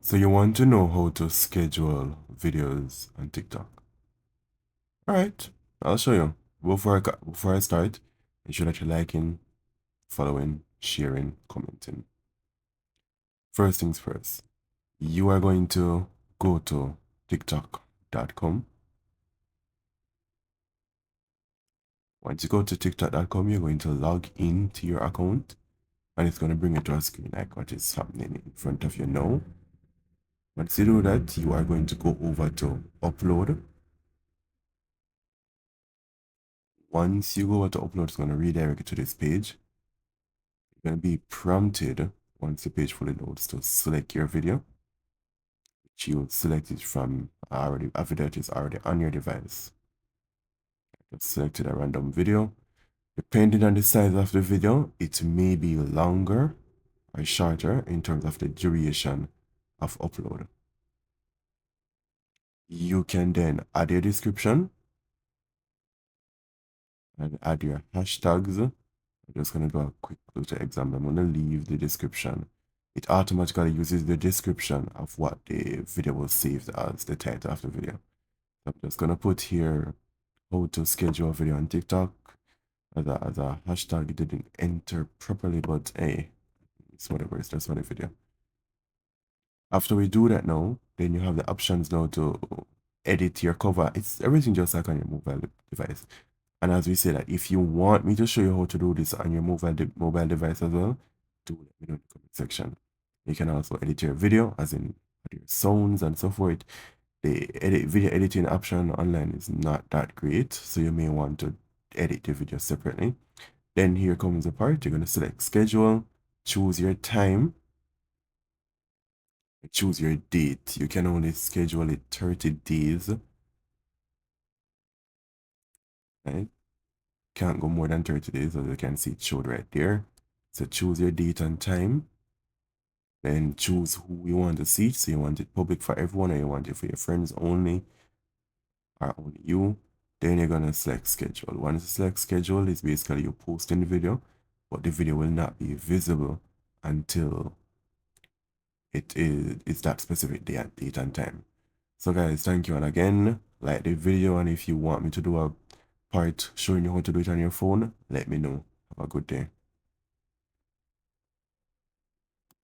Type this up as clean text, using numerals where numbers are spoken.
So you want to know how to schedule videos on TikTok? All right, I'll show you. Before I start, make sure that you're liking, following, sharing, commenting. First things first, you are going to go to tiktok.com. Once you go to tiktok.com, you're going to log in to your account, and it's going to bring you to a screen like what is happening in front of you now. Once you do that, you are going to go over to upload. Once you go over to upload, it's going to redirect you to this page. You're going to be prompted once the page fully loads to select your video, which you select it from a video that is already on your device. I've selected a random video. Depending on the size of the video, it may be longer or shorter in terms of the duration of upload. You can then add your description and add your hashtags. I'm just going to do a quick little example. I'm going to leave the description. It automatically uses the description of what the video was saved as, the title of the video. I'm just going to put here how to schedule a video on TikTok as a hashtag. It didn't enter properly, but hey, it's whatever, it's just for the video. After we do that now, then you have the options now to edit your cover. It's everything just like on your mobile device. And as we say that, if you want me to show you how to do this on your mobile device as well, do let me know in the comment section. You can also edit your video, as in your sounds and so forth. The video editing option online is not that great, so you may want to edit the video separately. Then here comes the part. You're going to select schedule, choose your time, choose your date. You can only schedule it 30 days. Right? Can't go more than 30 days, as you can see it showed right there. So choose your date and time. Then choose who you want to see. So you want it public for everyone, or you want it for your friends only, or only you. Then you're gonna select schedule. Once you select schedule, it's basically you posting the video, but the video will not be visible until it's that specific date and time. So guys, thank you, and again, like the video, and if you want me to do a part showing you how to do it on your phone, let me know. Have a good day.